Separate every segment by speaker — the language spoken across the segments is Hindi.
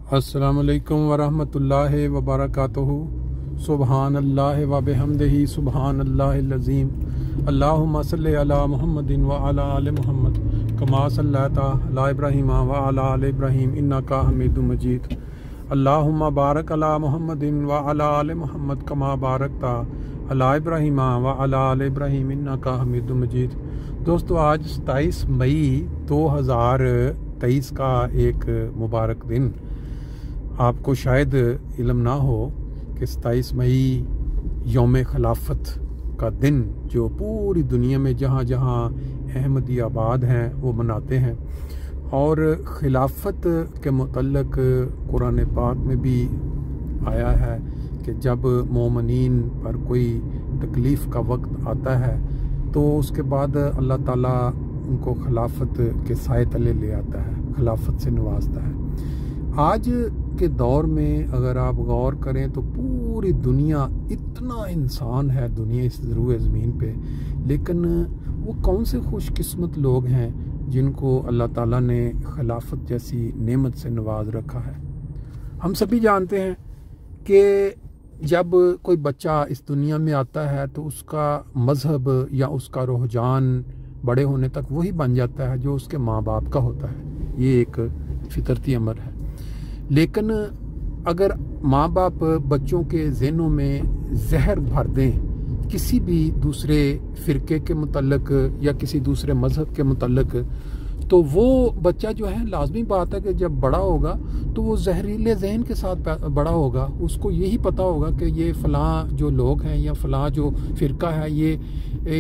Speaker 1: अस्सलामुअलैकुम वरहमतुल्लाहि वबरकातुहू। सुबहान अल्लाह व बिहम्दिही सुबहान अल्लाहिल अज़ीम। अल्लाहुम्मा सल्लि अला मुहम्मदिन व अला आलि मुहम्मद कमा सल्लैता अला इब्राहीम व अला आलि इब्राहीम इन्नका हमीदुम मजीद। अल्लाहुम्मा बारक अला मुहम्मदिन व अला आलि मुहम्मद कमा बारकता अला इब्राहीम व अला आलि इब्राहीम इन्नका हमीदुम मजीद। दोस्तों, आज 27 मई 2023 का एक मुबारक दिन। आपको शायद इल्म ना हो कि 27 मई यौम खिलाफत का दिन जो पूरी दुनिया में जहाँ जहाँ अहमदी आबाद हैं वो मनाते हैं। और खिलाफत के मुतल्लक कुरान पाक में भी आया है कि जब मोमिनीन पर कोई तकलीफ़ का वक्त आता है तो उसके बाद अल्लाह ताला उनको खिलाफत के साए तले ले आता है, खिलाफत से नवाजता है। आज के दौर में अगर आप गौर करें तो पूरी दुनिया, इतना इंसान है दुनिया इस ज़रूर ज़मीन पे, लेकिन वो कौन से खुशकिस्मत लोग हैं जिनको अल्लाह ताला ने खिलाफत जैसी नेमत से नवाज रखा है। हम सभी जानते हैं कि जब कोई बच्चा इस दुनिया में आता है तो उसका मज़हब या उसका रुझान बड़े होने तक वही बन जाता है जो उसके माँ बाप का होता है। ये एक फितरती अमर है। लेकिन अगर माँ बाप बच्चों के ज़हनों में जहर भर दें किसी भी दूसरे फ़िरके के मुतल्लक या किसी दूसरे मज़हब के मुतल्लक, तो वो बच्चा जो है, लाजमी बात है कि जब बड़ा होगा तो वो जहरीले जहन के साथ बड़ा होगा। उसको यही पता होगा कि ये फ़लाँ जो लोग हैं या फ़लाँ जो फ़िरका है ये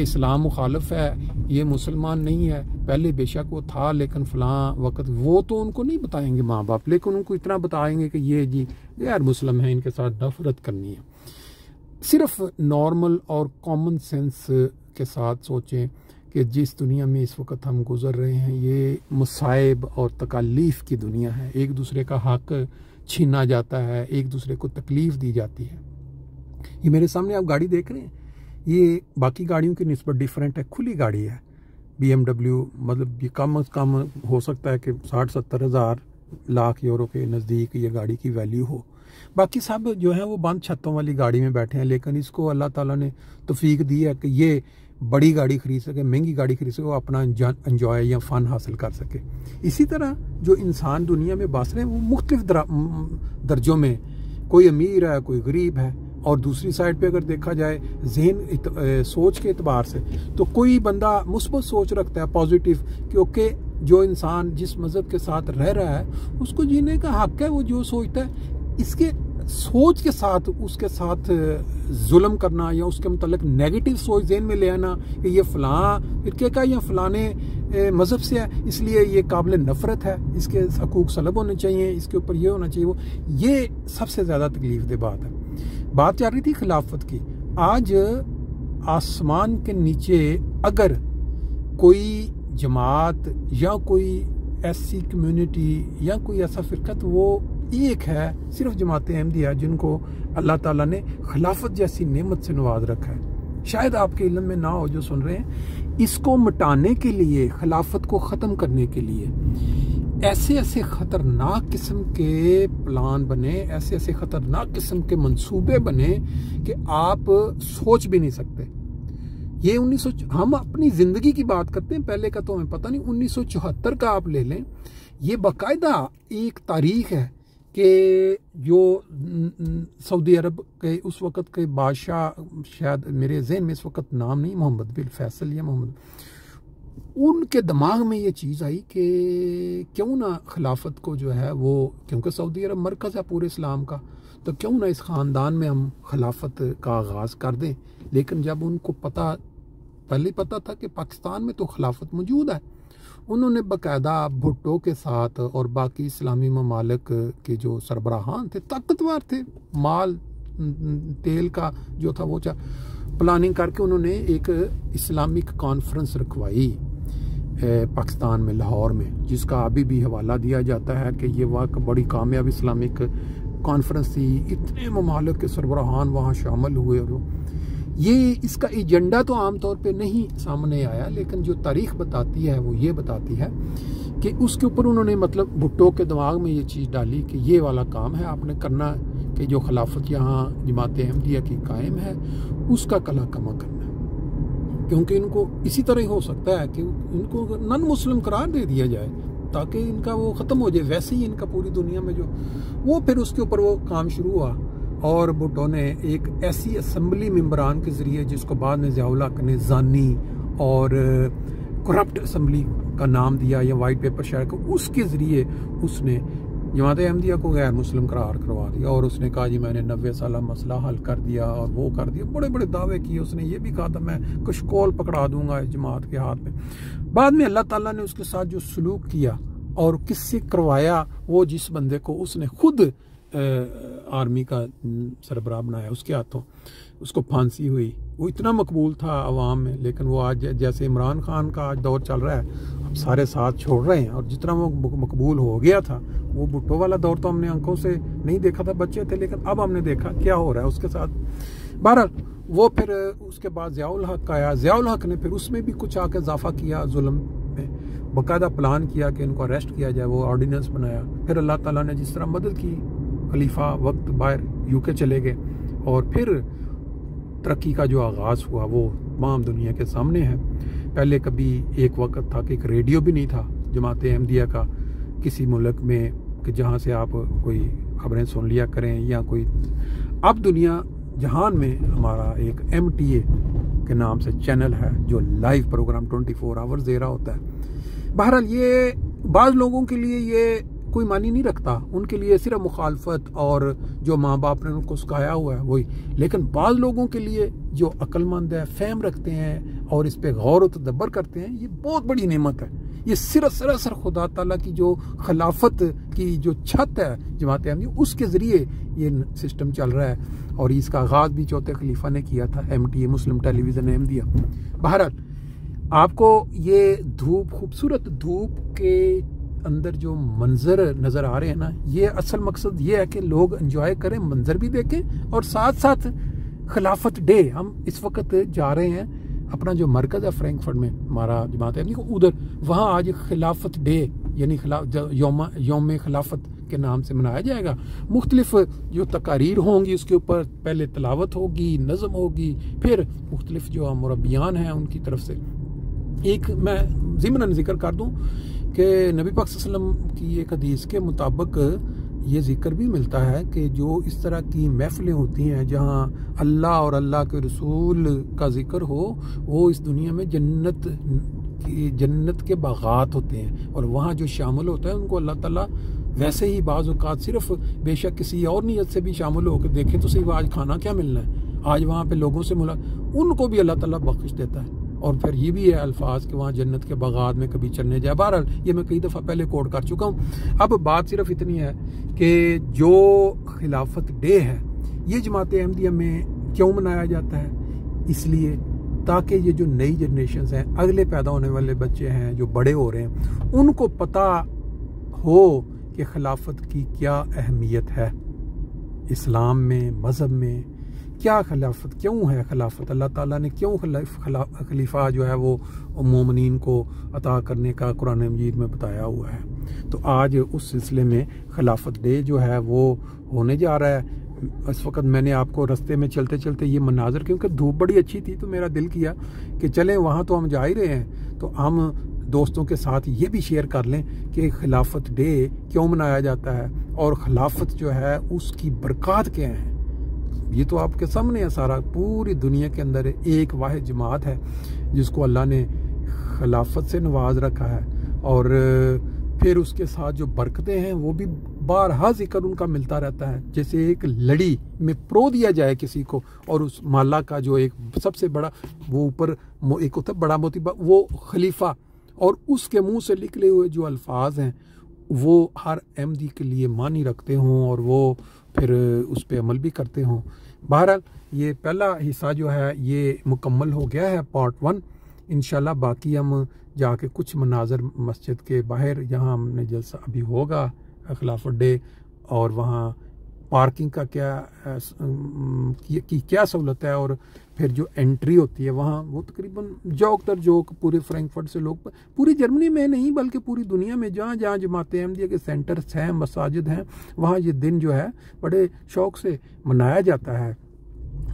Speaker 1: इस्लाम मुखालिफ है, ये मुसलमान नहीं है। पहले बेशक वो था लेकिन फ़लाँ वक्त, वो तो उनको नहीं बताएंगे माँ बाप, लेकिन उनको इतना बताएंगे कि ये जी यार मुस्लिम है, इनके साथ नफरत करनी है। सिर्फ नॉर्मल और कॉमन सेंस के साथ सोचें कि जिस दुनिया में इस वक्त हम गुज़र रहे हैं ये मुसाइब और तकालीफ़ की दुनिया है। एक दूसरे का हक छीना जाता है, एक दूसरे को तकलीफ़ दी जाती है। ये मेरे सामने आप गाड़ी देख रहे हैं, ये बाकी गाड़ियों की निस्बत डिफरेंट है, खुली गाड़ी है। BMW, मतलब ये कम अज़ कम हो सकता है कि 60-70 हज़ार लाख यूरो के नज़दीक ये गाड़ी की वैल्यू हो। बाकी सब जो है वो बंद छतों वाली गाड़ी में बैठे हैं, लेकिन इसको अल्लाह ताला ने तौफीक दी है कि ये बड़ी गाड़ी खरीद सके, महंगी गाड़ी खरीद सके, वो अपना इंजॉय या फ़न हासिल कर सके। इसी तरह जो इंसान दुनिया में बस रहे हैं वो मुख्तलिफ दर्जों में, कोई अमीर है, कोई गरीब है। और दूसरी साइड पे अगर देखा जाए जहन सोच के एतबार से, तो कोई बंदा मुस्बत सोच रखता है, पॉजिटिव, क्योंकि जो इंसान जिस मज़हब के साथ रह रहा है उसको जीने का हक है। वो जो सोचता है इसके सोच के साथ उसके साथ जुल्म करना या उसके मुतल्लिक नेगेटिव सोच ज़हन में ले आना कि ये फ़लाँ फ़िरके का या फ़लाने मज़हब से है इसलिए ये काबिल नफ़रत है, इसके हकूक़ सलब होने चाहिए, इसके ऊपर ये होना चाहिए वो, ये सबसे ज़्यादा तकलीफ़ दे बात है। बात चल रही थी खिलाफत की। आज आसमान के नीचे अगर कोई जमात या कोई ऐसी कम्युनिटी या कोई ऐसा फ़िरका, तो वो एक है, सिर्फ जमात अहमदिया, जिनको अल्लाह ताला ने खिलाफत जैसी नेमत से नवाज रखा है। शायद आपके इल्म में ना हो जो सुन रहे हैं, इसको मिटाने के लिए, खिलाफत को ख़त्म करने के लिए ऐसे ऐसे ख़तरनाक किस्म के प्लान बने, ऐसे ऐसे ख़तरनाक किस्म के मंसूबे बने कि आप सोच भी नहीं सकते। ये 1900, हम अपनी ज़िंदगी की बात करते हैं, पहले का तो हमें पता नहीं। 1974 का आप ले लें, ये बाकायदा एक तारीख है कि जो सऊदी अरब के उस वक़्त के बादशाह, शायद मेरे जहन में इस वक्त नाम नहीं, मोहम्मद बिन फैसल या मोहम्मद, उनके दिमाग में ये चीज़ आई कि क्यों ना खिलाफत को जो है वो, क्योंकि सऊदी अरब मरकज़ है पूरे इस्लाम का, तो क्यों ना इस ख़ानदान में हम खिलाफत का आगाज़ कर दें। लेकिन जब उनको पहले पता था कि पाकिस्तान में तो खिलाफत मौजूद है, उन्होंने बाकायदा भुट्टो के साथ और बाकी इस्लामी ममालिक के जो सरबराहान थे, ताकतवर थे, माल तेल का जो था वो प्लानिंग करके उन्होंने एक इस्लामिक कॉन्फ्रेंस रखवाई पाकिस्तान में, लाहौर में, जिसका अभी भी हवाला दिया जाता है कि ये वाक़ बड़ी कामयाब इस्लामिक कॉन्फ्रेंस थी। इतने ममालिक के सरबराहान वहाँ शामिल हुए और ये इसका एजेंडा तो आम तौर पे नहीं सामने आया, लेकिन जो तारीख बताती है वो ये बताती है कि उसके ऊपर उन्होंने मतलब भुट्टो के दिमाग में ये चीज़ डाली कि ये वाला काम है आपने करना है कि जो खिलाफत यहाँ जमात अहमदिया की कायम है उसका कला कमा करना है, क्योंकि इनको इसी तरह ही हो सकता है कि इनको नॉन मुस्लिम करार दे दिया जाए ताकि इनका वो ख़त्म हो जाए। वैसे ही इनका पूरी दुनिया में जो वो फिर उसके ऊपर वो काम शुरू हुआ और भुट्टो ने एक ऐसी असम्बली मेंबरान के ज़रिए जिसको बाद में ज़िया-उल हक ने जानी और करप्ट असम्बली का नाम दिया या वाइट पेपर शायर को, उसके ज़रिए उसने जमात अहमदिया को गैर मुस्लिम करार करवा दिया और उसने कहा जी मैंने 90 साल मसला हल कर दिया और वो कर दिया, बड़े बड़े दावे किए। उसने ये भी कहा था मैं कशकोल पकड़ा दूंगा इस जमात के हाथ में। बाद में अल्लाह ताला ने उसके साथ जो सलूक किया और किससे करवाया, वो जिस बंदे को उसने खुद आर्मी का सरबराह बनाया उसके हाथों उसको फांसी हुई, वो इतना मकबूल था अवाम में। लेकिन वो आज जैसे इमरान खान का आज दौर चल रहा है, अब सारे साथ छोड़ रहे हैं और जितना वो मकबूल हो गया था, वो भुट्टो वाला दौर तो हमने आंखों से नहीं देखा था, बच्चे थे, लेकिन अब हमने देखा क्या हो रहा है उसके साथ। बहरहाल वो फिर उसके बाद ज़िया-उल हक आया, ज़िया-उल हक ने फिर उसमें भी कुछ आके इजाफा किया जुल्म में, बाकायदा प्लान किया कि इनको अरेस्ट किया जाए, वो ऑर्डिनेंस बनाया। फिर अल्लाह ताला ने जिस तरह मदद की, खलीफा वक्त बाहर यूके चले गए और फिर तरक्की का जो आगाज़ हुआ वो तमाम दुनिया के सामने है। पहले कभी एक वक्त था कि एक रेडियो भी नहीं था जमात अहमदिया का किसी मुल्क में कि जहाँ से आप कोई खबरें सुन लिया करें या कोई। अब दुनिया जहान में हमारा एक MTA के नाम से चैनल है जो लाइव प्रोग्राम 24 आवर्स दे रहा होता है। बहरहाल ये बाज़ लोगों के लिए ये कोई मानी नहीं रखता, उनके लिए सिर्फ मुखालफत और जो माँ बाप ने उनको सिखाया हुआ है वही। लेकिन बाज़ लोगों के लिए जो अक्लमंद है, फहम रखते हैं और इस पे गौर व तदब्बर करते हैं, ये बहुत बड़ी नेमत है। ये सिर्फ सरासर खुदा ताला की जो खिलाफत की जो छत है जमात अहमदिया, उसके ज़रिए ये सिस्टम चल रहा है और इसका आगाज़ भी चौथे खलीफा ने किया था, MTA मुस्लिम टेलीविज़न अहमदिया। बहरहाल आपको ये धूप, खूबसूरत धूप के अंदर जो मंजर नज़र आ रहे हैं ना, ये असल मकसद ये है कि लोग एंजॉय करें, मंजर भी देखें और साथ साथ खिलाफत डे। हम इस वक्त जा रहे हैं, अपना जो मरकज़ है फ्रैंकफर्ट में हमारा जमात अहमदिया को, उधर वहाँ आज खिलाफत डे यानी यौम खिलाफत के नाम से मनाया जाएगा। मुख्तलिफ जो तकारीर होंगी उसके ऊपर पहले तिलावत होगी, नज़म होगी, फिर मुख्तलिफ जो मुरब्बियान हैं उनकी तरफ से। एक मैं ज़िम्नन जिक्र कर दूँ कि नबी पाक सल्लल्लाहु अलैहि वसल्लम की एक हदीस के मुताबिक ये जिक्र भी मिलता है कि जो इस तरह की महफिलें होती हैं जहाँ अल्लाह और अल्लाह के रसूल का जिक्र हो, वो इस दुनिया में जन्नत के बागात होते हैं और वहाँ जो शामिल होता है उनको अल्लाह ताला वैसे ही बाज़ औक़ात सिर्फ बेशक किसी और नीयत से भी शामिल होकर देखें तो सही, आज खाना क्या मिलना है, आज वहाँ पे लोगों से मुला, उनको भी अल्लाह ताला बख्शिश देता है। और फिर ये भी है अल्फाज कि वहाँ जन्नत के बागात में कभी चलने जाए। बहरहाल ये मैं कई दफ़ा पहले कोट कर चुका हूँ। अब बात सिर्फ इतनी है कि जो खिलाफत डे है ये जमात अहमदिया में क्यों मनाया जाता है, इसलिए ताकि ये जो नई जनरेशन हैं, अगले पैदा होने वाले बच्चे हैं जो बड़े हो रहे हैं, उनको पता हो कि खिलाफत की क्या अहमियत है इस्लाम में, मज़हब में, क्या खिलाफत क्यों है, खिलाफत अल्लाह ताला ने क्यों खलीफा जो है वो मोमिनीन को अता करने का कुरान मजीद में बताया हुआ है। तो आज उस सिलसिले में खिलाफत डे जो है वो होने जा रहा है। इस वक्त मैंने आपको रास्ते में चलते चलते ये मनाजर, क्योंकि धूप बड़ी अच्छी थी तो मेरा दिल किया कि चलें वहाँ तो हम जा ही रहे हैं तो हम दोस्तों के साथ ये भी शेयर कर लें कि खिलाफत डे क्यों मनाया जाता है और खिलाफत जो है उसकी बरक़ात क्या हैं। ये तो आपके सामने है सारा, पूरी दुनिया के अंदर एक वाहिद जमात है जिसको अल्लाह ने खिलाफत से नवाज रखा है और फिर उसके साथ जो बरकतें हैं वो भी बारहा जिक्र उनका मिलता रहता है। जैसे एक लड़ी में प्रो दिया जाए किसी को और उस माला का जो एक सबसे बड़ा वो ऊपर एक होता है बड़ा मोती, वो खलीफा, और उसके मुंह से निकले हुए जो अल्फाज हैं वो हर अहमदी के लिए मानी रखते हों और वो फिर उस पर अमल भी करते हों। बहरहाल ये पहला हिस्सा जो है ये मुकम्मल हो गया है, पार्ट 1। इंशाल्लाह बाकी हम जाके कुछ मनाजर मस्जिद के बाहर, जहाँ हमने जलसा अभी होगा खिलाफत डे, और वहाँ पार्किंग का क्या सहूलत है, और फिर जो एंट्री होती है वहाँ, वो तकरीबन जोक दर जोक पूरे फ्रैंकफर्ट से लोग, पूरी जर्मनी में नहीं बल्कि पूरी दुनिया में जहाँ जहाँ जमात अहमदिया के सेंटर्स हैं, मसाजिद हैं, वहाँ ये दिन जो है बड़े शौक़ से मनाया जाता है।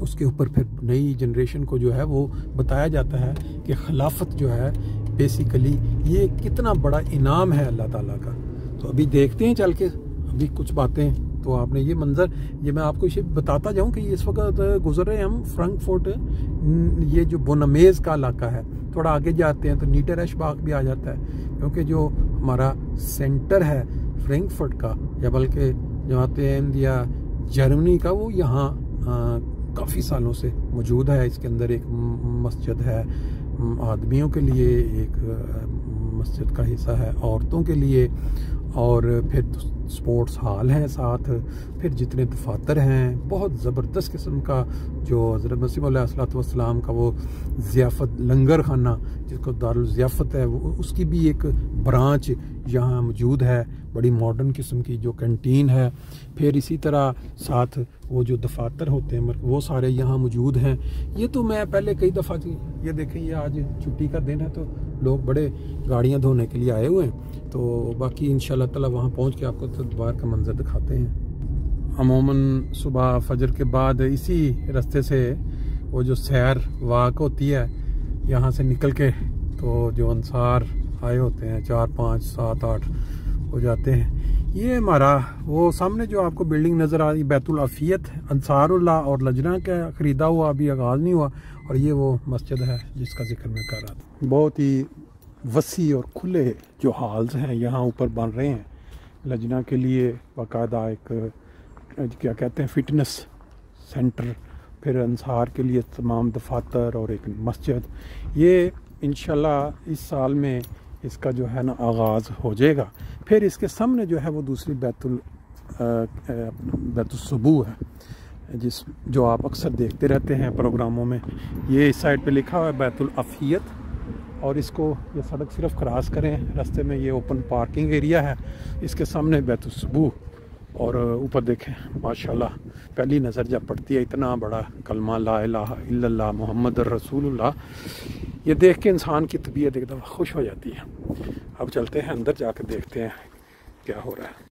Speaker 1: उसके ऊपर फिर नई जनरेशन को जो है वो बताया जाता है कि खिलाफत जो है बेसिकली ये कितना बड़ा इनाम है अल्लाह ताला का। तो अभी देखते हैं चल के, अभी कुछ बातें। तो आपने ये मंज़र, ये मैं आपको इसे बताता जाऊं कि इस वक्त गुजर रहे हैं हम फ्रैंकफर्ट, ये जो बोनामेज़ का इलाका है। थोड़ा आगे जाते हैं तो नीटरएश्बाख भी आ जाता है, क्योंकि जो हमारा सेंटर है फ्रैंकफर्ट का, या बल्कि जमात अहमदिया जर्मनी का, वो यहाँ काफ़ी सालों से मौजूद है। इसके अंदर एक मस्जिद है आदमियों के लिए, एक मस्जिद का हिस्सा है औरतों के लिए, और फिर स्पोर्ट्स हॉल हैं साथ, फिर जितने दफातर हैं, बहुत ज़बरदस्त किस्म का जो हज़रत मसीह अलैहिस्सलाम का वो ज़ियाफ़त लंगर खाना जिसको दारुल ज़ियाफ़त है, वो उसकी भी एक ब्रांच यहाँ मौजूद है, बड़ी मॉडर्न किस्म की जो कैंटीन है। फिर इसी तरह साथ वो जो दफातर होते हैं वो सारे यहाँ मौजूद हैं। ये तो मैं पहले कई दफ़ा, ये देखें, ये आज छुट्टी का दिन है तो लोग बड़े गाड़ियाँ धोने के लिए आए हुए हैं। तो बाकी इंशाल्लाह ताला वहाँ पहुँच के आपको तो बाहर का मंजर दिखाते हैं। अमूमन सुबह फजर के बाद इसी रास्ते से वो जो सैर वाक होती है, यहाँ से निकल के तो जो अंसार आए होते हैं 4, 5, 7, 8 हो जाते हैं। ये हमारा वो सामने जो आपको बिल्डिंग नज़र आ रही बैतुल अफ़ियत अंसारुल्लाह और लजना का ख़रीदा हुआ अभी आगाज़ नहीं हुआ, और ये वो मस्जिद है जिसका जिक्र मैं कर रहा था। बहुत ही वसी और खुले जो हॉल्स हैं यहाँ ऊपर बन रहे हैं लजना के लिए, बाकायदा एक क्या कहते हैं फिटनेस सेंटर, फिर अंसार के लिए तमाम दफातर और एक मस्जिद। ये इंशाल्लाह इस साल में इसका जो है ना आगाज़ हो जाएगा। फिर इसके सामने जो है वो दूसरी बैतुस्सुबू है, जो आप अक्सर देखते रहते हैं प्रोग्रामों में। ये इस साइड पे लिखा हुआ है बैतुल अफ़ियत, और इसको ये सड़क सिर्फ क्रॉस करें, रास्ते में ये ओपन पार्किंग एरिया है, इसके सामने बैतुस्सुबू। और ऊपर देखें माशाल्लाह, पहली नज़र जब पड़ती है इतना बड़ा कलमा ला इलाहा इल्लल्लाह मुहम्मद रसूलुल्लाह, ये देख के इंसान की तबीयत एकदम खुश हो जाती है। अब चलते हैं अंदर, जाकर देखते हैं क्या हो रहा है।